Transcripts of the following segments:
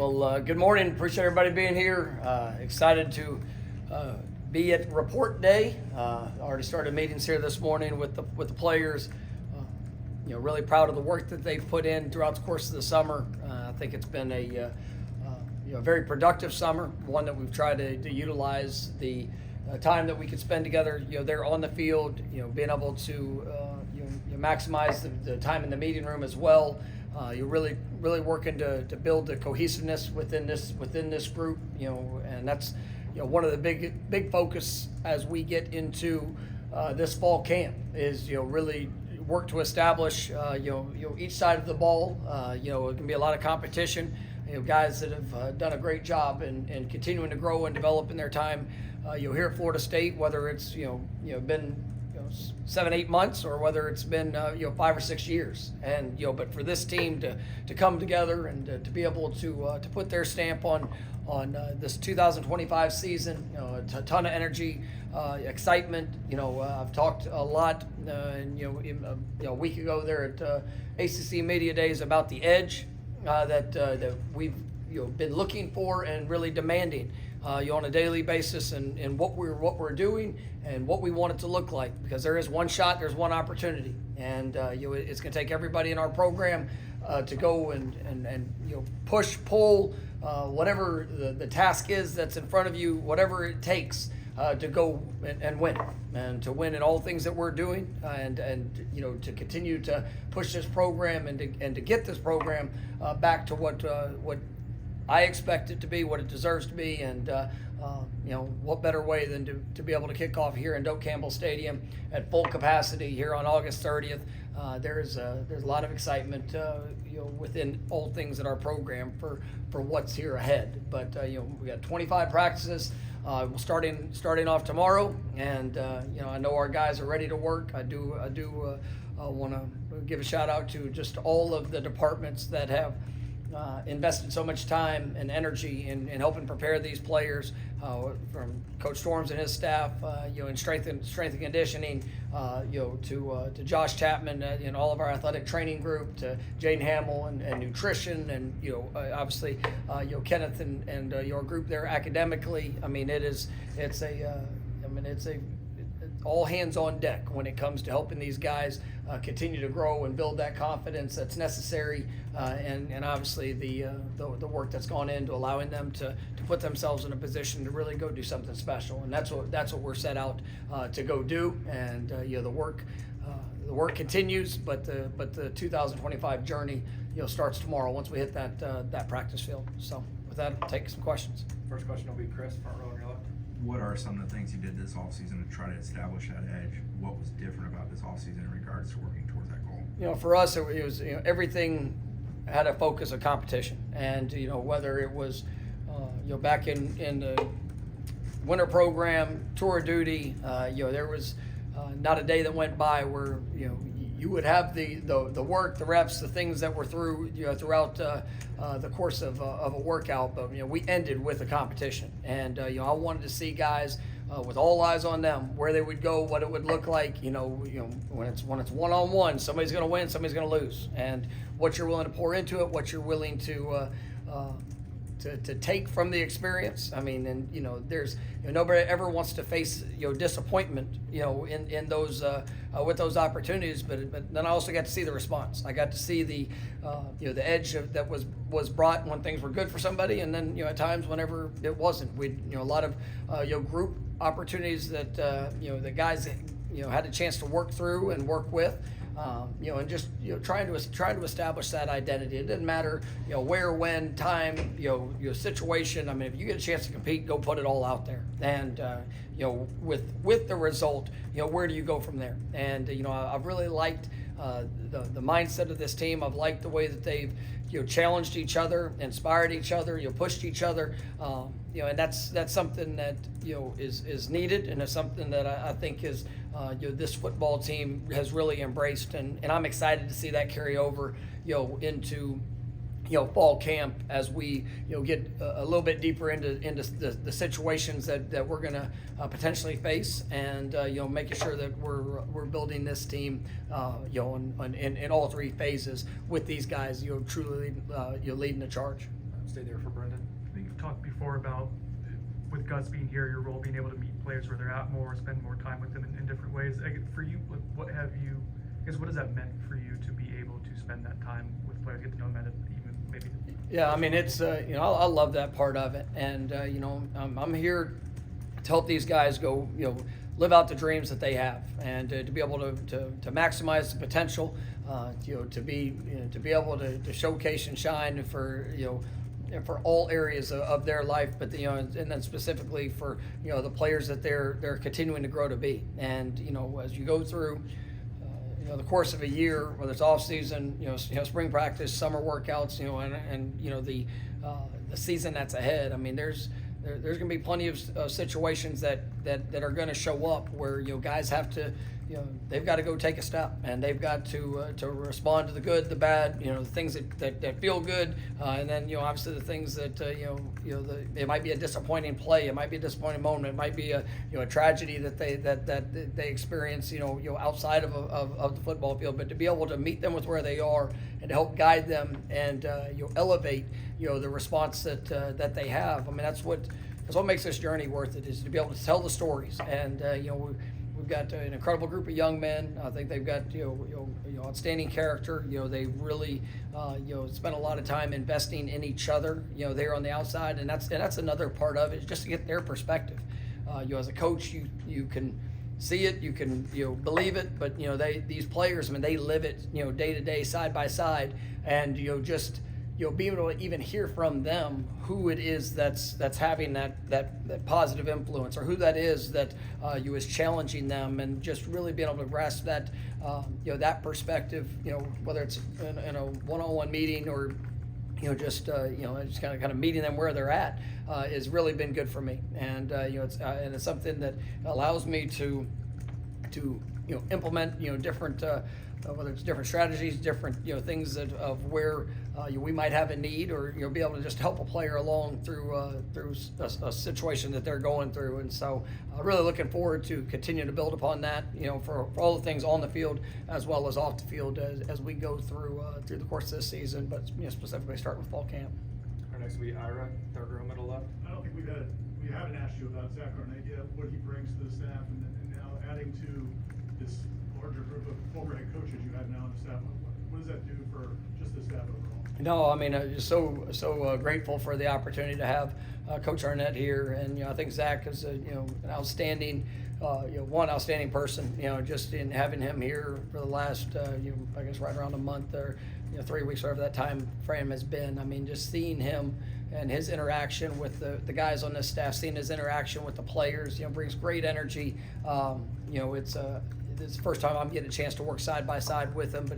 Well, good morning. Appreciate everybody being here. Excited to be at report day. Already started meetings here this morning with the players. Really proud of the work that they've put in throughout the course of the summer. I think it's been a very productive summer, one that we've tried to utilize the time that we could spend together. They're on the field. Being able to maximize the time in the meeting room as well. You're really working to build the cohesiveness within this group. And that's one of the big focus as we get into this fall camp is really work to establish each side of the ball. It can be a lot of competition. Guys that have done a great job in continuing to grow and develop in their time. Here at Florida State, whether it's been 7-8 months or whether it's been 5 or 6 years, and but for this team to come together and to be able to put their stamp on this 2025 season, a ton of energy, excitement. I've talked a lot, a week ago there at ACC Media Days about the edge that we've been looking for and really demanding on a daily basis, and what we're doing and what we want it to look like, because there is one shot, there's one opportunity, and it's going to take everybody in our program to go and push, pull, whatever the task is that's in front of you, whatever it takes to go and win, and to win in all things that we're doing, and to continue to push this program and to get this program back to what I expect it to be, what it deserves to be, and what better way than to be able to kick off here in Doak Campbell Stadium at full capacity here on August 30th. There's a lot of excitement within all things in our program for what's here ahead. But we got 25 practices. Starting off tomorrow, and I know our guys are ready to work. I do want to give a shout out to just all of the departments that have invested so much time and energy in helping prepare these players, from Coach Storms and his staff, in strength and conditioning, to Josh Chapman in all of our athletic training group, to Jane Hamill and nutrition, and obviously Kenneth and your group there academically. I mean, it's all hands on deck when it comes to helping these guys continue to grow and build that confidence that's necessary, and obviously the work that's gone into allowing them to put themselves in a position to really go do something special, and that's what we're set out to go do. And the work continues, but the 2025 journey starts tomorrow once we hit that practice field. So with that, I'll take some questions. First question will be Chris, front row on your left. What are some of the things you did this offseason to try to establish that edge? What was different about this offseason in regards to working towards that goal? For us, it was everything had a focus of competition, and whether it was back in the winter program, tour of duty, there was not a day that went by where you would have the work, the reps, the things that were throughout the course of a workout, but we ended with a competition, and I wanted to see guys with all eyes on them, where they would go, what it would look like. When it's one-on-one, somebody's going to win, somebody's going to lose, and what you're willing to pour into it, what you're willing to take from the experience. I mean, and there's nobody ever wants to face disappointment in those with those opportunities, but then I also got to see the response. I got to see the edge that was brought when things were good for somebody, and then at times whenever it wasn't. We a lot of group opportunities that the guys had a chance to work through and work with. And just trying to establish that identity. It didn't matter where, when, time, your situation. I mean, if you get a chance to compete, go put it all out there. And with the result, where do you go from there? And I've really liked the mindset of this team. I've liked the way that they've challenged each other, inspired each other, pushed each other. And that's something that is needed, and it's something that I think is this football team has really embraced, and I'm excited to see that carry over into fall camp as we get a little bit deeper into the situations that we're going to potentially face, and making sure that we're building this team in all three phases with these guys truly leading the charge. stay there for Brendan. I think you've talked before about, with Gus being here, your role being able to meet players where they're at more, spend more time with them in different ways. For you, what has that meant for you to be able to spend that time with players, get to know them at even maybe? Yeah, I mean, it's, I love that part of it. And, I'm here to help these guys go, live out the dreams that they have, and to be able to maximize the potential, to be able to showcase and shine for, for all areas of their life, but and then specifically for the players that they're continuing to grow to be. And as you go through the course of a year, whether it's off season, spring practice, summer workouts, and the season that's ahead. I mean, there's going to be plenty of situations that are going to show up where guys have to they've got to go take a step, and they've got to respond to the good, the bad, the things that feel good, and then obviously the things that it might be a disappointing play, it might be a disappointing moment, it might be a tragedy that they experience outside of the football field, but to be able to meet them with where they are and to help guide them and elevate the response that they have. I mean, that's what makes this journey worth it, is to be able to tell the stories. And we've got an incredible group of young men. I think they've got outstanding character. They really spend a lot of time investing in each other. They're on the outside, and that's another part of it, is just to get their perspective. As a coach, you can see it, you can believe it, but these players, I mean, they live it day to day, side by side, and just being able to even hear from them who it is that's having that positive influence, or who that is that is challenging them, and just really being able to grasp that that perspective, whether it's in a one-on-one meeting or just kind of meeting them where they're at, has really been good for me. And it's something that allows me to implement different whether it's different strategies, different things of where we might have a need, or be able to just help a player along through a situation that they're going through. And so really looking forward to continue to build upon that, for all the things on the field as well as off the field as we go through the course of this season, but specifically start with fall camp. Our next will be Ira, third row, middle left. I don't think we haven't asked you about Zach Arnett yet, what he brings to the staff, and now adding to this larger group of former head coaches you have now on the staff. What does that do for just the staff overall? No, I mean, just so grateful for the opportunity to have Coach Arnett here, and I think Zach is an outstanding outstanding person. Just in having him here for the last I guess right around a month or 3 weeks, whatever that time frame has been. I mean, just seeing him and his interaction with the guys on this staff, seeing his interaction with the players, brings great energy. It's the first time I'm getting a chance to work side by side with him, but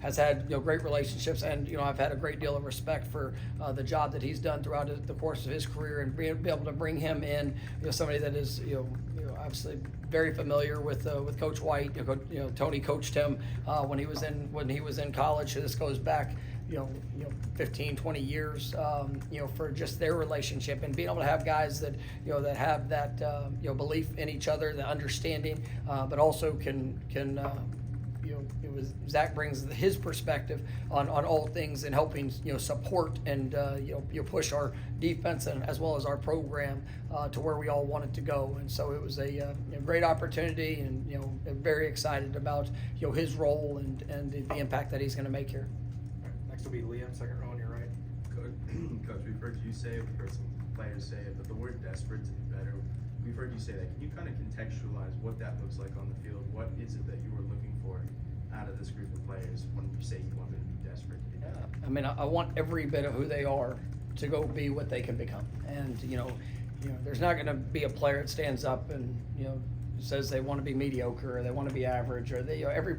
has had great relationships, and I've had a great deal of respect for the job that he's done throughout the course of his career, and be able to bring him in, somebody that is obviously very familiar with Coach White. Tony coached him when he was in college. So this goes back 15, 20 years, for just their relationship, and being able to have guys that, that have that, belief in each other, the understanding, but also can Zach brings his perspective on all things, and helping, support and, push our defense and as well as our program to where we all want it to go. And so it was a great opportunity, and, very excited about, his role and the impact that he's going to make here. Next will be Liam, second row on your right. Coach, we've heard you say it, we've heard some players say it, but the word desperate to be better, we've heard you say that. Can you kind of contextualize what that looks like on the field? What is it that you were looking for out of this group of players when you say you want them to be desperate to be better? I mean, I want every bit of who they are to go be what they can become. And, there's not going to be a player that stands up and, says they want to be mediocre, or they want to be average, or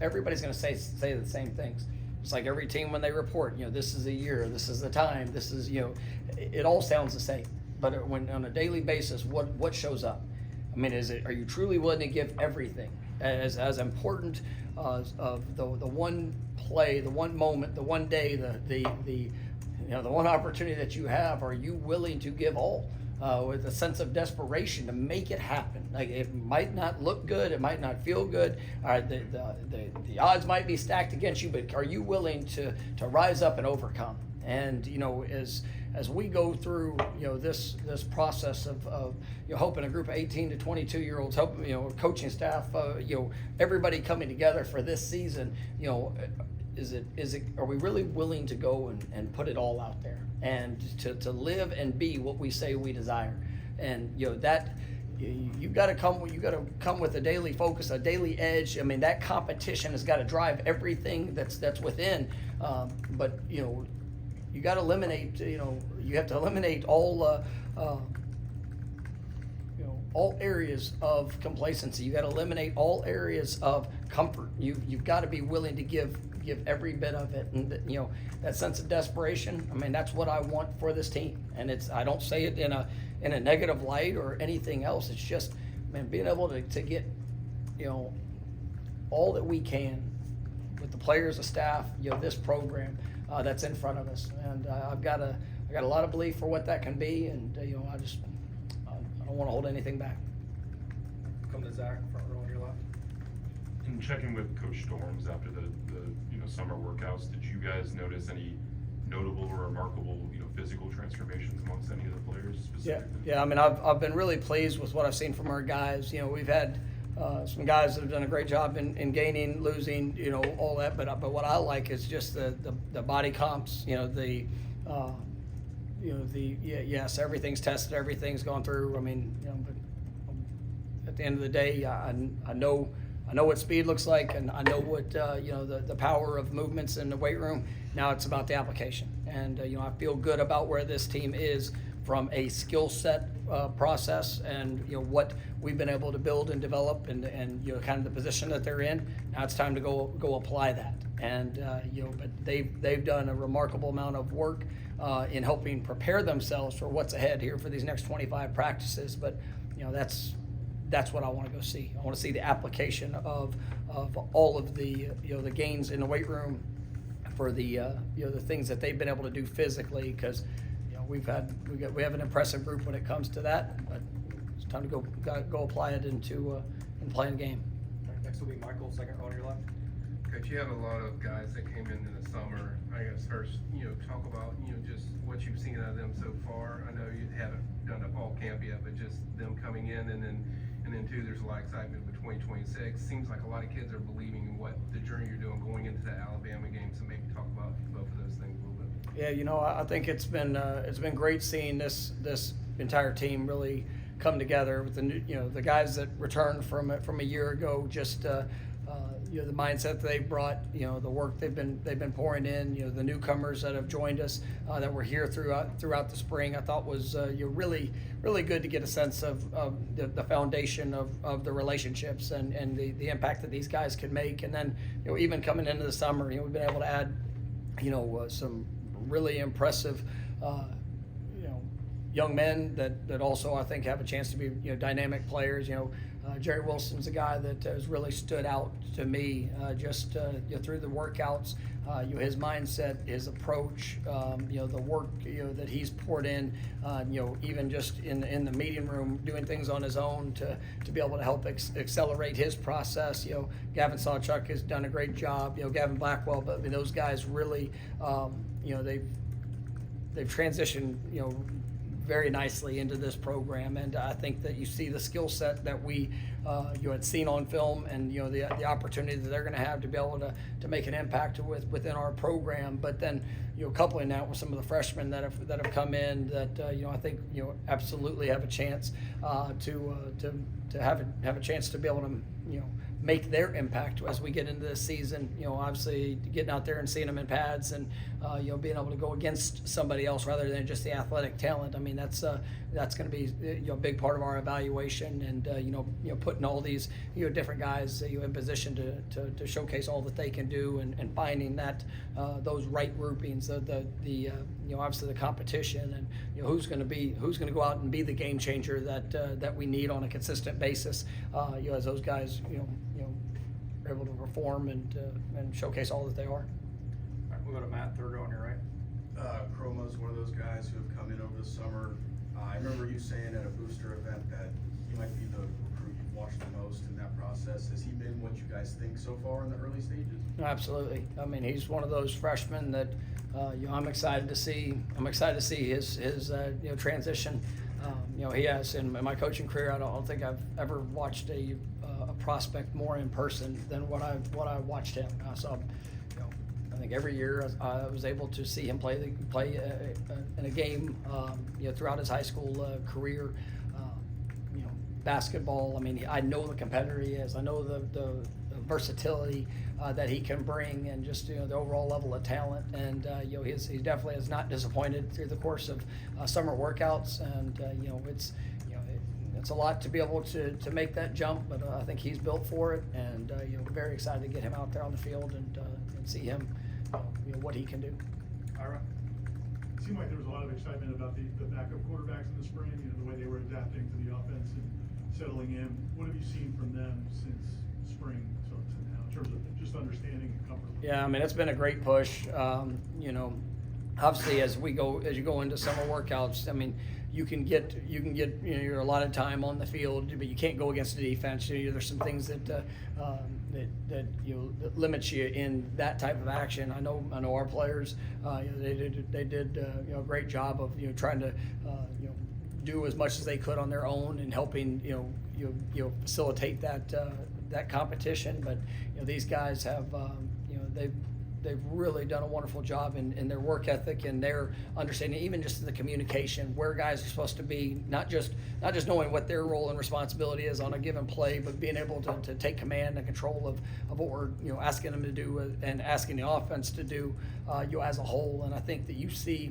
everybody's going to say the same things. It's like every team when they report, this is the year, this is the time, this is, it all sounds the same. But when on a daily basis, what shows up? I mean, are you truly willing to give everything? As important of the one play, the one moment, the one day, the one opportunity that you have, are you willing to give all? With a sense of desperation to make it happen. Like, it might not look good, it might not feel good, the odds might be stacked against you, but are you willing to rise up and overcome? And as we go through, this process of hoping a group of 18 to 22-year-olds, hoping, coaching staff, everybody coming together for this season, is it are we really willing to go and put it all out there and to live and be what we say we desire? And that you got to come with a daily focus, a daily edge. I mean, that competition has got to drive everything that's within. But you got to eliminate. You have to eliminate all areas of complacency. You got to eliminate all areas of comfort. You've got to be willing to give every bit of it, and that sense of desperation. I mean, that's what I want for this team, and I don't say it in a negative light or anything else. It's just, man, being able to get all that we can with the players, the staff, this program that's in front of us, and I got a lot of belief for what that can be, and I don't want to hold anything back. Come to Zach, front row on your left. In checking with Coach Storms after the summer workouts, did you guys notice any notable or remarkable physical transformations amongst any of the players specifically? Yeah. I mean, I've been really pleased with what I've seen from our guys. We've had some guys that have done a great job in gaining, losing, all that. But what I like is just the body comps. Yes, everything's tested, everything's gone through. I mean, but at the end of the day, I know what speed looks like, and I know what the power of movements in the weight room. Now it's about the application, and I feel good about where this team is from a skill set process, and what we've been able to build and develop, and kind of the position that they're in. Now it's time to go apply that, and but they've done a remarkable amount of work in helping prepare themselves for what's ahead here for these next 25 practices. But that's what I want to go see. I want to see the application of all of the the gains in the weight room for the the things that they've been able to do physically, because we have an impressive group when it comes to that. But it's time to go apply it into playing the game. All right, next will be Michael, second row on your left. Coach, you have a lot of guys that came in the summer. I guess first, talk about, just what you've seen out of them so far. I know you haven't done a fall camp yet, but just them coming in, and then too, there's a lot of excitement for 2026. Seems like a lot of kids are believing in what the journey you're doing going into that Alabama game. So maybe talk about both of those things a little bit. Yeah, I think it's been great seeing this entire team really come together with the guys that returned from a year ago. Just the mindset that they brought, the work they've been pouring in, the newcomers that have joined us that were here throughout the spring. I thought was really good to get a sense of the foundation of the relationships and the impact that these guys can make. And then even coming into the summer, we've been able to add some really impressive young men that also I think have a chance to be dynamic players. Jerry Wilson's a guy that has really stood out to me just through the workouts. His mindset, his approach, the work that he's poured in, even just in the meeting room, doing things on his own to be able to help accelerate his process. Gavin Sawchuk has done a great job. Gavin Blackwell, but those guys really, they've transitioned, very nicely into this program, and I think that you see the skill set that we had seen on film, and the opportunity that they're going to have to be able to make an impact within our program. But then coupling that with some of the freshmen that have come in that I think absolutely have a chance to have a chance to be able to make their impact as we get into this season. Obviously getting out there and seeing them in pads, and being able to go against somebody else rather than just the athletic talent. I mean, that's going to be a big part of our evaluation, and putting all these different guys in position to showcase all that they can do, and finding that those right groupings, the obviously the competition, and who's going to go out and be the game changer that we need on a consistent basis, as those guys are able to perform and showcase all that they are. All right, we'll go to Matt, third row on your right. Chroma's one of those guys who have come in over the summer. I remember you saying at a booster event that he might be the recruit you watched the most in that process. Has he been what you guys think so far in the early stages? Absolutely. I mean, he's one of those freshmen that I'm excited to see. I'm excited to see his transition. He has in my coaching career. I don't think I've ever watched a prospect more in person than what I watched him. I saw, I think every year I was able to see him play in a game. Throughout his high school career. Basketball. I mean, I know the competitor he is. I know the versatility that he can bring, and just the overall level of talent. And he definitely has not disappointed through the course of summer workouts. And it's a lot to be able to make that jump, but I think he's built for it. And very excited to get him out there on the field and see him, what he can do. Ira? It seemed like there was a lot of excitement about the backup quarterbacks in the spring, the way they were adapting to the offense and settling in. What have you seen from them since spring to now in terms of just understanding and comfort? Yeah, I mean, it's been a great push. Obviously as you go into summer workouts, I mean, you can get your allotted time on the field, but you can't go against the defense. There's some things that limits you in that type of action. I know our players, they did a great job of trying to do as much as they could on their own and helping facilitate that competition. But these guys have they've really done a wonderful job in their work ethic and their understanding, even just the communication, where guys are supposed to be, not just knowing what their role and responsibility is on a given play, but being able to take command and control of what we're asking them to do and asking the offense to do as a whole. And I think that you see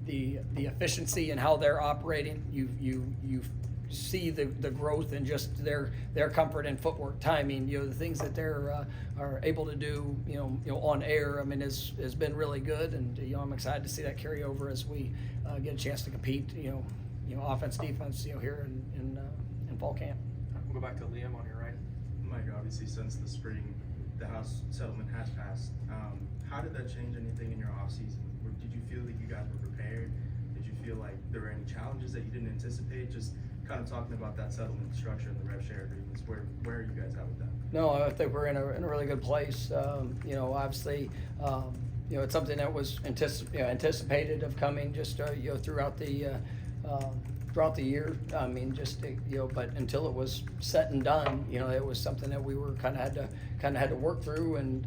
the efficiency and how they're operating. You see the growth and just their comfort and footwork timing. The things that they're are able to do on air. I mean, has been really good, and I'm excited to see that carry over as we get a chance to compete. Offense, defense. Here in fall camp. We'll go back to Liam on your right. Mike, obviously since the spring, the house settlement has passed. How did that change anything in your off season? Did you feel that you guys were prepared? Did you feel like there were any challenges that you didn't anticipate? Just kind of talking about that settlement structure and the rev share agreements. Where are you guys at with that? No, I think we're in a really good place. Obviously, it's something that was anticipated of coming just throughout the year. I mean, but until it was set and done, it was something that we were kind of had to work through and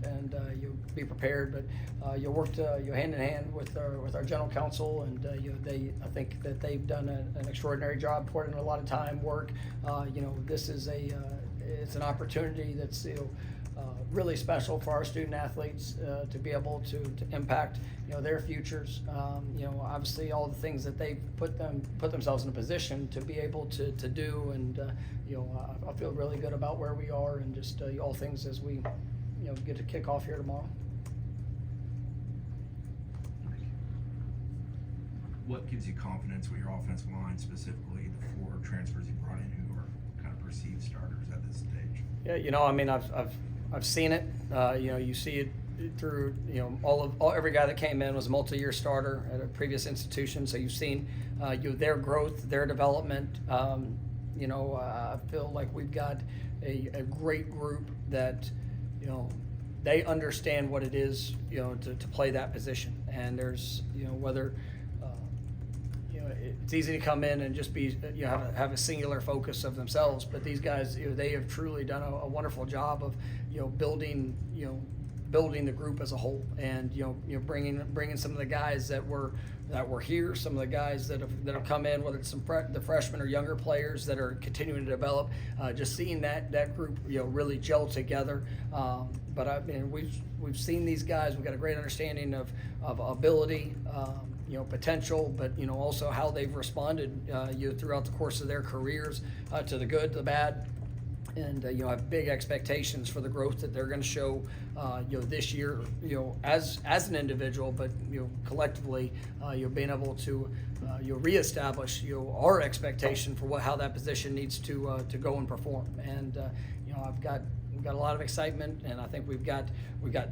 be prepared. But you worked hand in hand with our general counsel, and I think that they've done an extraordinary job, pouring in a lot of time, work. This is it's an opportunity that's really special for our student athletes to be able to impact their futures. Obviously all the things that they put themselves in a position to be able to do, and I feel really good about where we are, and just all things as we get to kick off here tomorrow. What gives you confidence with your offensive line, specifically the 4 transfers you brought in who are kind of perceived starters at this stage? Yeah, I mean, I've seen it. You see it through every guy that came in was a multi-year starter at a previous institution. So you've seen their growth, their development. I feel like we've got a great group that they understand what it is to play that position. And there's whether it's easy to come in and just be have a singular focus of themselves, but these guys they have truly done a wonderful job of building the group as a whole, and bringing some of the guys that were here, some of the guys that have come in, whether it's the freshmen or younger players that are continuing to develop, just seeing that group really gel together. But I mean, we've seen these guys. We've got a great understanding of ability, potential, but also how they've responded throughout the course of their careers, to the good, the bad. And I have big expectations for the growth that they're going to show this year, as an individual, but collectively, being able to reestablish our expectation for how that position needs to go and perform. And we've got a lot of excitement, and I think we've got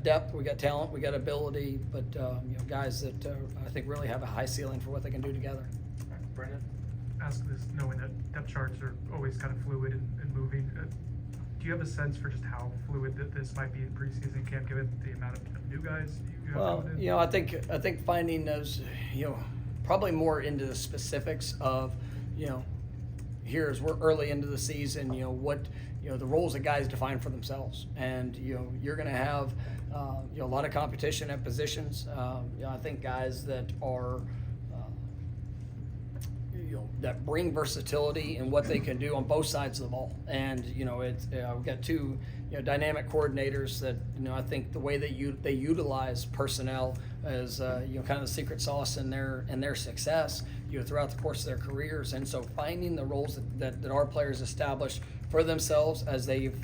depth, we got talent, we got ability, but guys that I think really have a high ceiling for what they can do together. Brendan? ask this knowing that depth charts are always kind of fluid and moving. Do you have a sense for just how fluid that this might be in preseason camp, given the amount of new guys you have Well, coming in? you know, I think finding those, you know, probably more into the specifics of, you know, here as we're early into the season, you know, what, you know, the roles that guys define for themselves. And, you know, you're going to have, you know, a lot of competition at positions. You know, I think guys that are, you know, that bring versatility in what they can do on both sides of the ball. And, you know, it's, we've got two, you know, dynamic coordinators that, you know, I think the way that they utilize personnel as, you know, kind of the secret sauce in their success, you know, throughout the course of their careers. And so finding the roles that our players establish for themselves as they've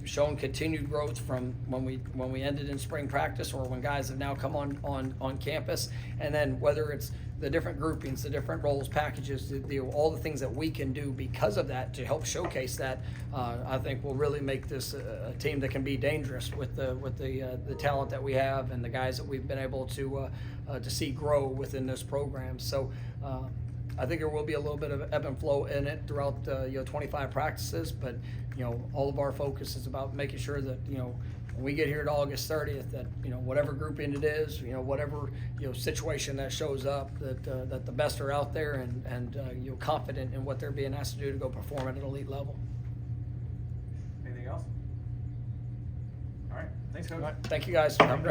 shown continued growth from when we ended in spring practice, or when guys have now come on campus, and then whether it's the different groupings, the different roles, packages, all the things that we can do because of that to help showcase that, I think will really make this a team that can be dangerous with the talent that we have and the guys that we've been able to see grow within this program. So I think there will be a little bit of ebb and flow in it throughout you know, 25 practices, but you know, all of our focus is about making sure that, you know, when we get here to August 30th, that, you know, whatever grouping it is, you know, whatever, you know, situation that shows up, that the best are out there and you know, confident in what they're being asked to do to go perform at an elite level. Anything else? All right, thanks, Coach. All right, thank you guys. Have a great